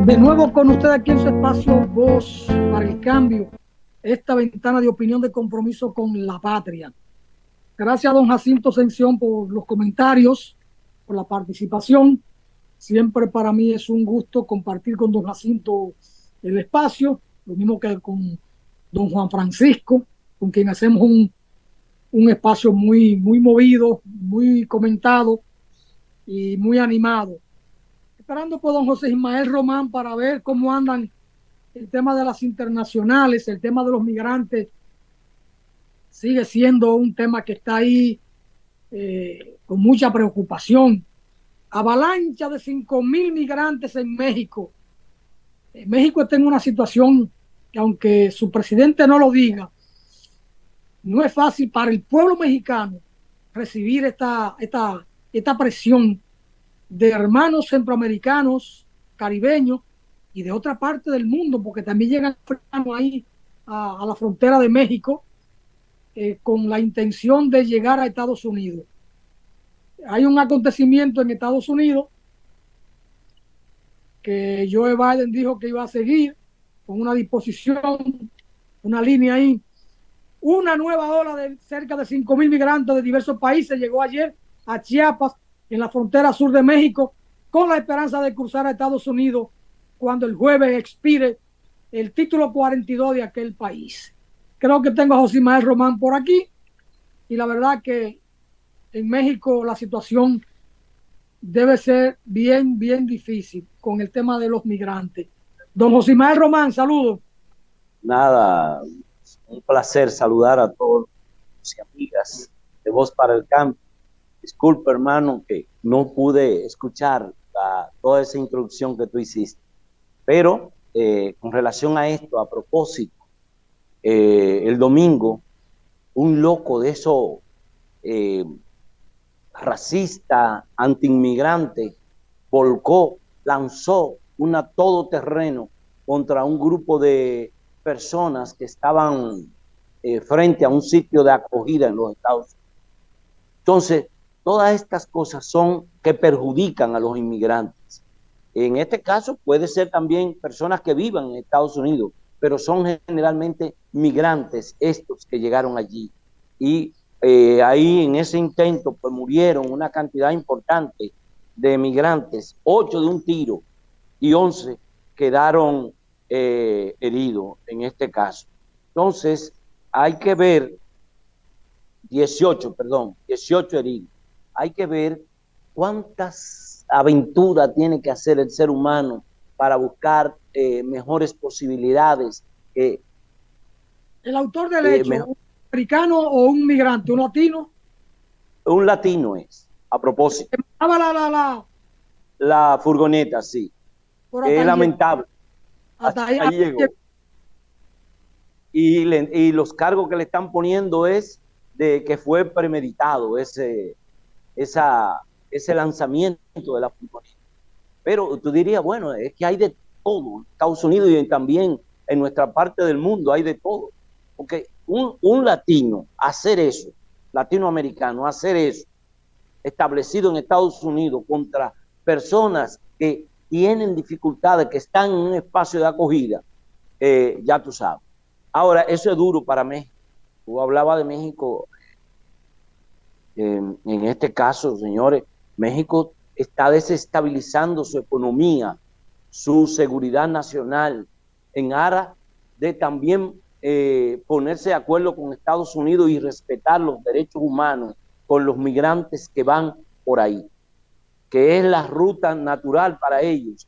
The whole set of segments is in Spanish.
De nuevo con usted aquí en su espacio Voz para el Cambio, esta ventana de opinión de compromiso con la patria. Gracias a don Jacinto Ascensión por los comentarios, por la participación. Siempre para mí es un gusto compartir con don Jacinto el espacio, lo mismo que con don Juan Francisco, con quien hacemos un espacio muy movido, muy comentado y muy animado. Esperando por don José Ismael Román para ver cómo andan el tema de las internacionales, el tema de los migrantes. Sigue siendo un tema que está ahí con mucha preocupación. Avalancha de 5,000 migrantes en México. México está en una situación que, aunque su presidente no lo diga, no es fácil para el pueblo mexicano recibir esta presión de hermanos centroamericanos, caribeños y de otra parte del mundo, porque también llegan africanos ahí a la frontera de México con la intención de llegar a Estados Unidos. Hay un acontecimiento en Estados Unidos que Joe Biden dijo que iba a seguir con una disposición, una línea ahí. Una nueva ola de cerca de 5,000 migrantes de diversos países llegó ayer a Chiapas, en la frontera sur de México, con la esperanza de cruzar a Estados Unidos cuando el jueves expire el título 42 de aquel país. Creo que tengo a José Ismael Román por aquí y la verdad que en México la situación debe ser bien difícil con el tema de los migrantes. Don José Ismael Román, saludos. Nada, un placer saludar a todos los y amigas de Voz para el Cambio. Disculpa, hermano, que no pude escuchar toda esa introducción que tú hiciste. Pero con relación a esto, a propósito, el domingo, un loco de eso racista, antiinmigrante, lanzó una todoterreno contra un grupo de personas que estaban frente a un sitio de acogida en los Estados Unidos. Entonces, todas estas cosas son que perjudican a los inmigrantes. En este caso puede ser también personas que vivan en Estados Unidos, pero son generalmente migrantes estos que llegaron allí. Y ahí en ese intento pues murieron una cantidad importante de migrantes, 8 de un tiro y 11 quedaron heridos en este caso. Entonces hay que ver 18 heridos. Hay que ver cuántas aventuras tiene que hacer el ser humano para buscar mejores posibilidades. El autor del hecho, ¿un americano o un migrante, un latino? Un latino es, a propósito. La furgoneta, sí. Es lamentable. Hasta ahí llegó. Y los cargos que le están poniendo es de que fue premeditado ese lanzamiento de la furgoneta. Pero tú dirías, bueno, es que hay de todo en Estados Unidos y también en nuestra parte del mundo hay de todo. Porque un latino hacer eso, latinoamericano hacer eso, establecido en Estados Unidos contra personas que tienen dificultades, que están en un espacio de acogida, ya tú sabes. Ahora, eso es duro para México. Tú hablabas de México. En este caso, señores, México está desestabilizando su economía, su seguridad nacional, en aras de también ponerse de acuerdo con Estados Unidos y respetar los derechos humanos con los migrantes que van por ahí, que es la ruta natural para ellos,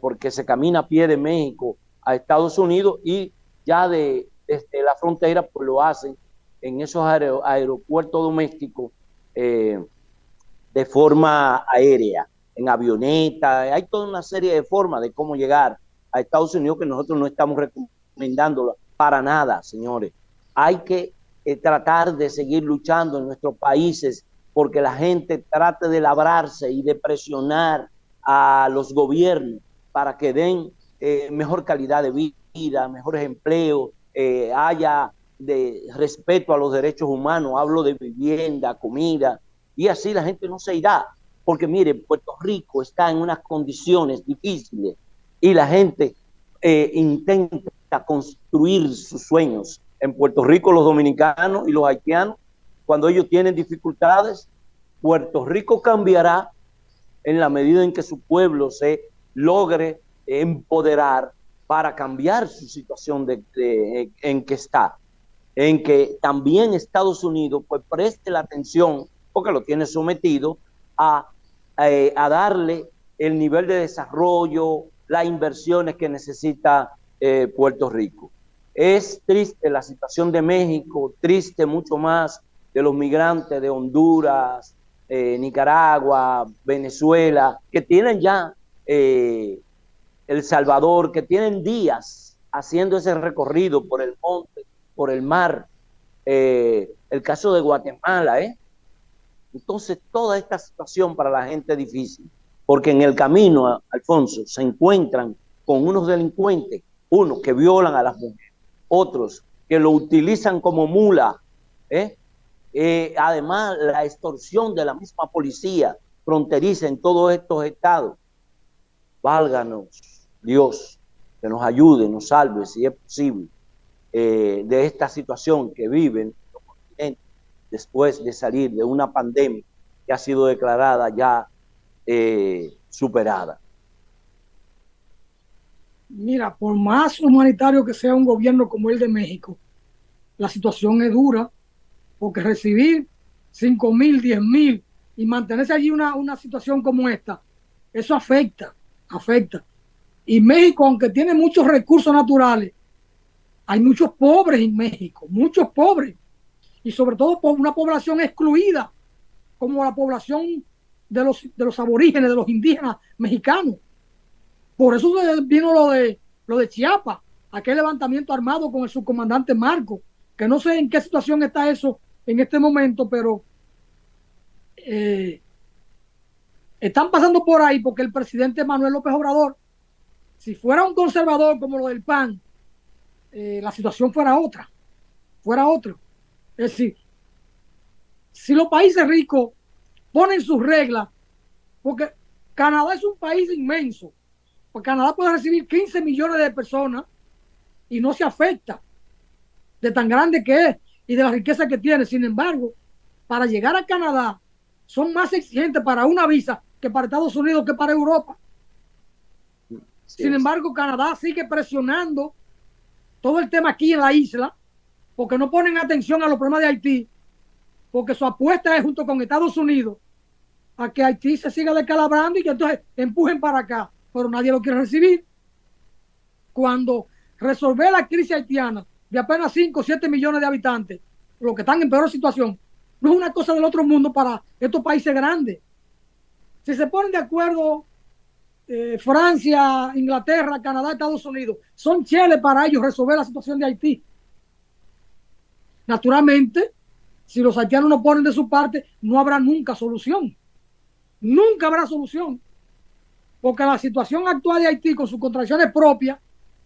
porque se camina a pie de México a Estados Unidos y ya desde la frontera pues lo hacen en esos aeropuertos domésticos de forma aérea, en avioneta. Hay toda una serie de formas de cómo llegar a Estados Unidos que nosotros no estamos recomendando para nada, señores. Hay que tratar de seguir luchando en nuestros países porque la gente trate de labrarse y de presionar a los gobiernos para que den mejor calidad de vida, mejores empleos, haya de respeto a los derechos humanos, hablo de vivienda, comida, y así la gente no se irá, porque mire, Puerto Rico está en unas condiciones difíciles, y la gente intenta construir sus sueños. En Puerto Rico los dominicanos y los haitianos, cuando ellos tienen dificultades, Puerto Rico cambiará en la medida en que su pueblo se logre empoderar para cambiar su situación en que está, en que también Estados Unidos pues preste la atención, porque lo tiene sometido a darle el nivel de desarrollo, las inversiones que necesita Puerto Rico. Es triste la situación de México, triste mucho más de los migrantes de Honduras, Nicaragua, Venezuela, que tienen ya El Salvador, que tienen días haciendo ese recorrido por el monte, por el mar, el caso de Guatemala, Entonces, toda esta situación para la gente es difícil, porque en el camino, Alfonso, se encuentran con unos delincuentes, unos que violan a las mujeres, otros que lo utilizan como mula, además la extorsión de la misma policía fronteriza en todos estos estados. Válganos Dios, que nos ayude, nos salve, si es posible, de esta situación que viven los continentes después de salir de una pandemia que ha sido declarada ya superada. Mira, por más humanitario que sea un gobierno como el de México, la situación es dura, porque recibir 5,000, 10,000 y mantenerse allí una situación como esta, eso afecta. Y México, aunque tiene muchos recursos naturales, hay muchos pobres en México, muchos pobres, y sobre todo por una población excluida, como la población de los aborígenes, de los indígenas mexicanos. Por eso vino lo de Chiapas, aquel levantamiento armado con el subcomandante Marco, que no sé en qué situación está eso en este momento, pero están pasando por ahí porque el presidente Manuel López Obrador, si fuera un conservador como lo del PAN, la situación fuera otra. Es decir, si los países ricos ponen sus reglas, porque Canadá es un país inmenso, pues Canadá puede recibir 15 millones de personas y no se afecta de tan grande que es y de la riqueza que tiene. Sin embargo, para llegar a Canadá son más exigentes para una visa que para Estados Unidos, que para Europa. Sin embargo, Canadá sigue presionando todo el tema aquí en la isla, porque no ponen atención a los problemas de Haití, porque su apuesta es junto con Estados Unidos a que Haití se siga descalabrando y que entonces empujen para acá, pero nadie lo quiere recibir. Cuando resolver la crisis haitiana de apenas 5 o 7 millones de habitantes, los que están en peor situación, no es una cosa del otro mundo para estos países grandes. Si se ponen de acuerdo Francia, Inglaterra, Canadá, Estados Unidos, son cheles para ellos resolver la situación de Haití. Naturalmente, si los haitianos no ponen de su parte, no habrá nunca solución. Nunca habrá solución. Porque la situación actual de Haití, con sus contradicciones propias,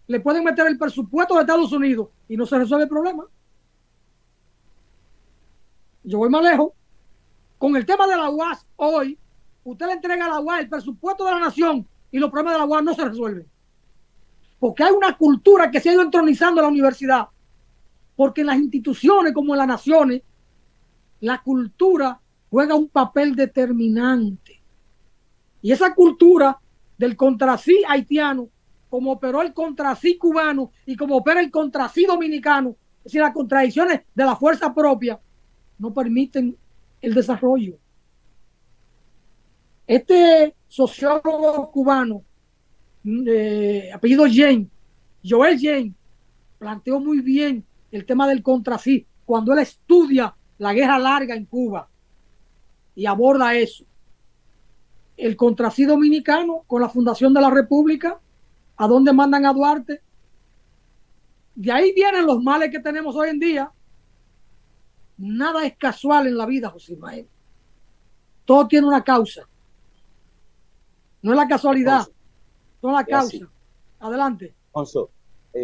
le pueden meter el presupuesto de Estados Unidos y no se resuelve el problema. Yo voy más lejos. Con el tema de la UAS, hoy, usted le entrega a la UAS el presupuesto de la nación y los problemas de la UAS no se resuelven. Porque hay una cultura que se ha ido entronizando en la universidad. Porque en las instituciones como en las naciones, la cultura juega un papel determinante. Y esa cultura del contrasí haitiano, como operó el contrasí cubano y como opera el contrasí dominicano, es decir, las contradicciones de la fuerza propia, no permiten el desarrollo. Este sociólogo cubano, apellido Joel Jain, planteó muy bien el tema del contrasí cuando él estudia la guerra larga en Cuba y aborda eso. El contrasí dominicano con la fundación de la República, a dónde mandan a Duarte. De ahí vienen los males que tenemos hoy en día. Nada es casual en la vida, José Ismael. Todo tiene una causa. No es la casualidad, no la causa. Así. Adelante. Alfonso,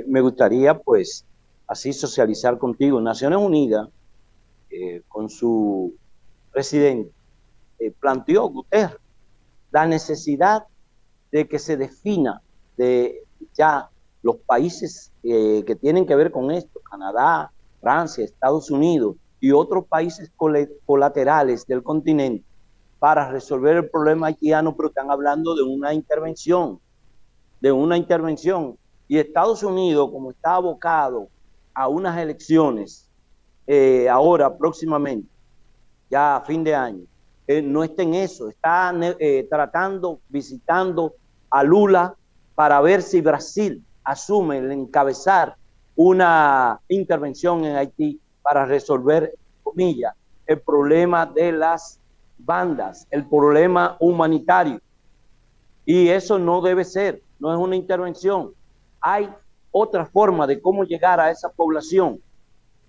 me gustaría pues así socializar contigo. Naciones Unidas, con su presidente, planteó Guterres la necesidad de que se defina de ya los países que tienen que ver con esto, Canadá, Francia, Estados Unidos y otros países colaterales del continente, para resolver el problema haitiano, pero están hablando de una intervención, y Estados Unidos, como está abocado a unas elecciones ahora próximamente, ya a fin de año, no está en eso, está visitando a Lula para ver si Brasil asume el encabezar una intervención en Haití para resolver, comillas, el problema de las bandas, el problema humanitario. Y eso no debe ser, no es una intervención. Hay otra forma de cómo llegar a esa población,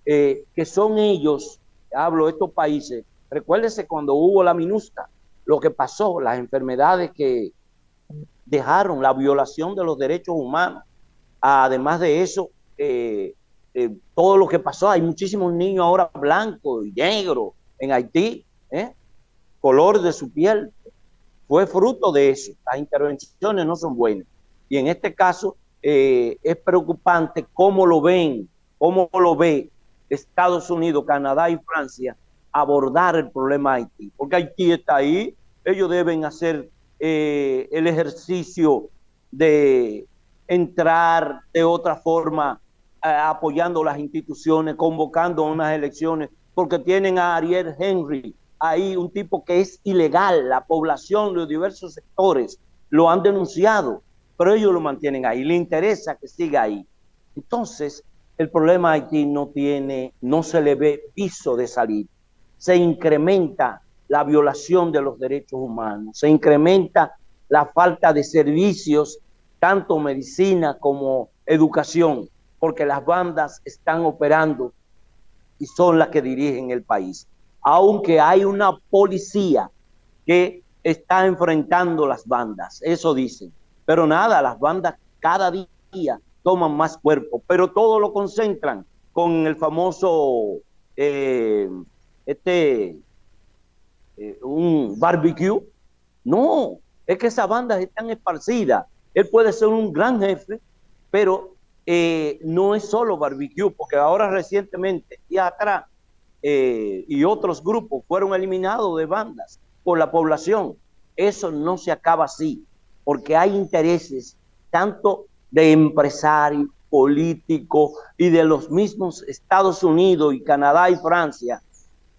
que son ellos, hablo de estos países. Recuérdese cuando hubo la MINUSCA, lo que pasó, las enfermedades que dejaron, la violación de los derechos humanos. Además de eso, todo lo que pasó, hay muchísimos niños ahora blancos y negros en Haití, color de su piel, fue fruto de eso. Las intervenciones no son buenas. Y en este caso es preocupante cómo lo ve Estados Unidos, Canadá y Francia abordar el problema de Haití. Porque Haití está ahí, ellos deben hacer el ejercicio de entrar de otra forma, apoyando las instituciones, convocando unas elecciones, porque tienen a Ariel Henry ahí, un tipo que es ilegal. La población, los diversos sectores lo han denunciado, pero ellos lo mantienen ahí, le interesa que siga ahí. Entonces, el problema de Haití no se le ve piso de salir. Se incrementa la violación de los derechos humanos, se incrementa la falta de servicios, tanto medicina como educación, porque las bandas están operando y son las que dirigen el país. Aunque hay una policía que está enfrentando las bandas, eso dicen. Pero nada, las bandas cada día toman más cuerpo, pero todo lo concentran con el famoso un barbecue. No, es que esas bandas están esparcidas. Él puede ser un gran jefe, pero no es solo barbecue, porque ahora recientemente y atrás y otros grupos fueron eliminados de bandas por la población. Eso no se acaba así, porque hay intereses tanto de empresarios, políticos y de los mismos Estados Unidos y Canadá y Francia,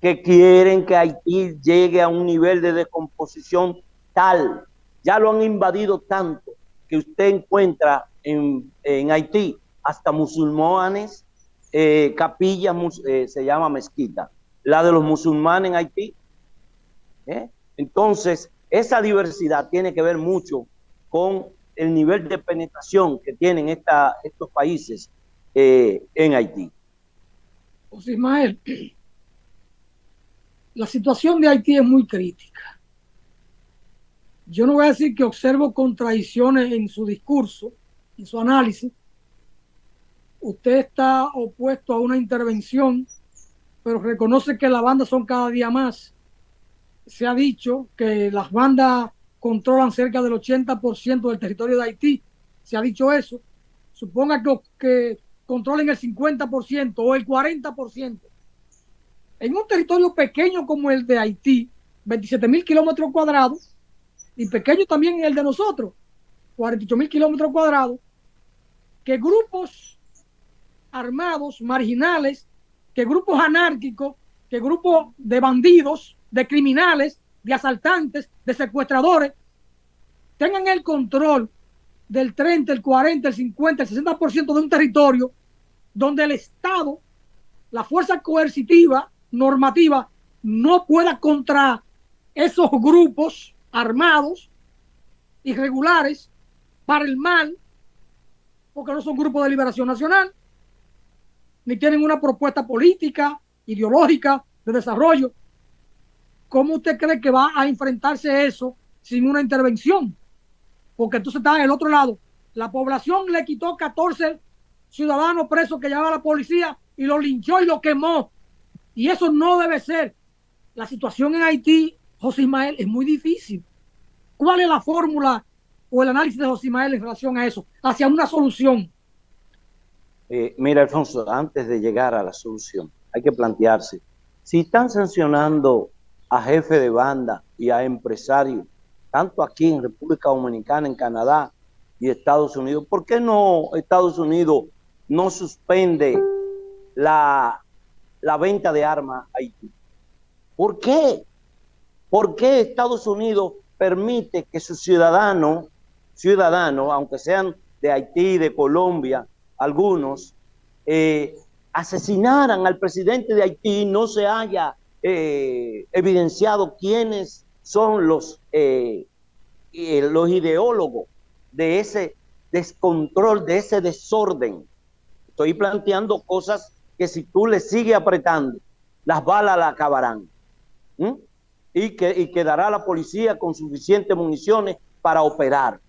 que quieren que Haití llegue a un nivel de descomposición tal, ya lo han invadido tanto, que usted encuentra en Haití hasta musulmanes, capillas, se llama mezquita, la de los musulmanes en Haití. Entonces, esa diversidad tiene que ver mucho con el nivel de penetración que tienen estos países en Haití. José Ismael, la situación de Haití es muy crítica. Yo no voy a decir que observo contradicciones en su discurso, en su análisis. Usted está opuesto a una intervención, pero reconoce que las bandas son cada día más. Se ha dicho que las bandas controlan cerca del 80% del territorio de Haití. Se ha dicho eso. Suponga que controlen el 50% o el 40%. En un territorio pequeño como el de Haití, 27,000 kilómetros cuadrados, y pequeño también el de nosotros, 48,000 kilómetros cuadrados, que grupos armados, marginales, que grupos anárquicos, que grupos de bandidos, de criminales, de asaltantes, de secuestradores, tengan el control del 30, el 40, el 50, el 60% de un territorio donde el Estado, la fuerza coercitiva, normativa, no pueda contra esos grupos armados, irregulares, para el mal, porque no son grupos de liberación nacional, ni tienen una propuesta política, ideológica, de desarrollo. ¿Cómo usted cree que va a enfrentarse eso sin una intervención? Porque entonces está del otro lado. La población le quitó 14 ciudadanos presos que llevaba la policía y lo linchó y lo quemó. Y eso no debe ser. La situación en Haití, José Ismael, es muy difícil. ¿Cuál es la fórmula o el análisis de José Ismael en relación a eso, hacia una solución? Mira, Alfonso, antes de llegar a la solución, hay que plantearse, si están sancionando a jefes de banda y a empresarios, tanto aquí en República Dominicana, en Canadá y Estados Unidos, ¿por qué no Estados Unidos no suspende la venta de armas a Haití? ¿Por qué? ¿Por qué Estados Unidos permite que sus ciudadanos, aunque sean de Haití, de Colombia, algunos, asesinaran al presidente de Haití y no se haya evidenciado quiénes son los ideólogos de ese descontrol, de ese desorden? Estoy planteando cosas que si tú le sigues apretando, las balas la acabarán. Y quedará la policía con suficientes municiones para operar.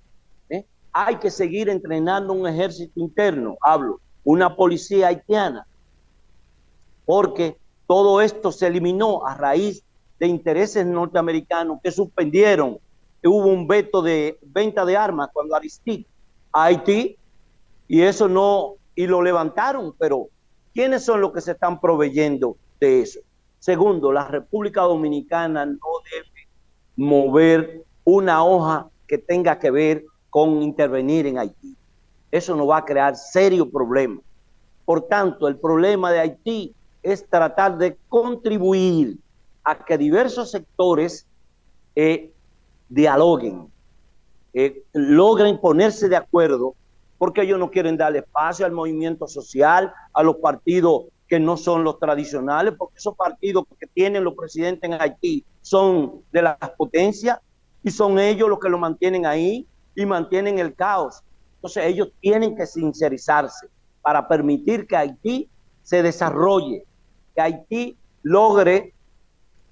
Hay que seguir entrenando un ejército interno, una policía haitiana, porque todo esto se eliminó a raíz de intereses norteamericanos que suspendieron, hubo un veto de venta de armas cuando Aristide a Haití, y eso no, y lo levantaron, pero ¿quiénes son los que se están proveyendo de eso? Segundo, la República Dominicana no debe mover una hoja que tenga que ver con intervenir en Haití. Eso nos va a crear serios problemas. Por tanto, el problema de Haití es tratar de contribuir a que diversos sectores dialoguen, logren ponerse de acuerdo, porque ellos no quieren darle espacio al movimiento social, a los partidos que no son los tradicionales, porque esos partidos que tienen los presidentes en Haití son de las potencias y son ellos los que lo mantienen ahí y mantienen el caos. Entonces ellos tienen que sincerizarse para permitir que Haití se desarrolle, que Haití logre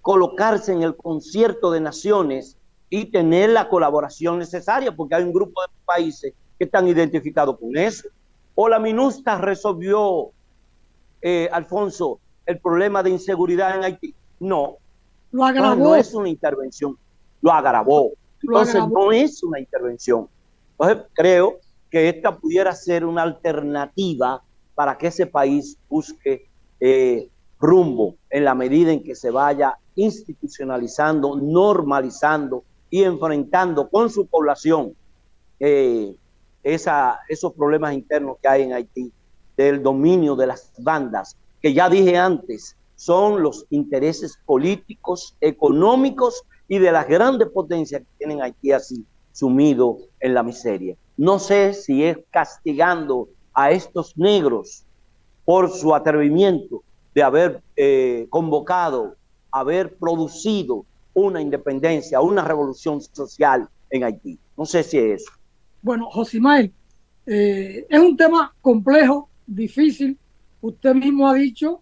colocarse en el concierto de naciones y tener la colaboración necesaria, porque hay un grupo de países que están identificados con eso. O la MINUSTA resolvió, Alfonso, el problema de inseguridad en Haití. No, Lo agravó. No es una intervención, lo agravó. Entonces no es una intervención. Entonces creo que esta pudiera ser una alternativa para que ese país busque rumbo en la medida en que se vaya institucionalizando, normalizando y enfrentando con su población esos problemas internos que hay en Haití, del dominio de las bandas, que ya dije antes, son los intereses políticos, económicos y de las grandes potencias que tienen Haití así sumido en la miseria. No sé si es castigando a estos negros por su atrevimiento de haber convocado, haber producido una independencia, una revolución social en Haití. No sé si es eso. Bueno, José Ismael, es un tema complejo, difícil. Usted mismo ha dicho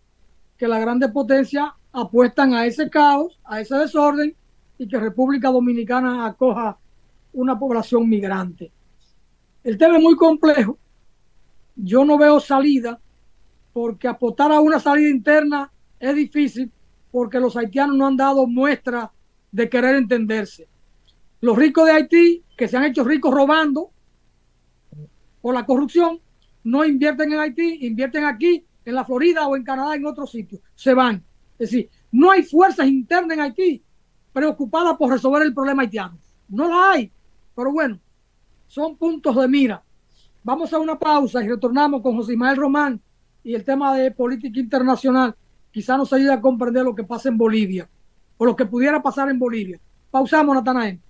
que las grandes potencias apuestan a ese caos, a ese desorden, y que República Dominicana acoja una población migrante. El tema es muy complejo. Yo no veo salida, porque apostar a una salida interna es difícil, porque los haitianos no han dado muestra de querer entenderse. Los ricos de Haití, que se han hecho ricos robando por la corrupción, no invierten en Haití, invierten aquí, en la Florida o en Canadá, en otros sitios. Se van. Es decir, no hay fuerzas internas en Haití preocupadas por resolver el problema haitiano. No la hay. Pero bueno, son puntos de mira. Vamos a una pausa y retornamos con José Ismael Román y el tema de política internacional. Quizá nos ayude a comprender lo que pasa en Bolivia o lo que pudiera pasar en Bolivia. Pausamos, Natanael.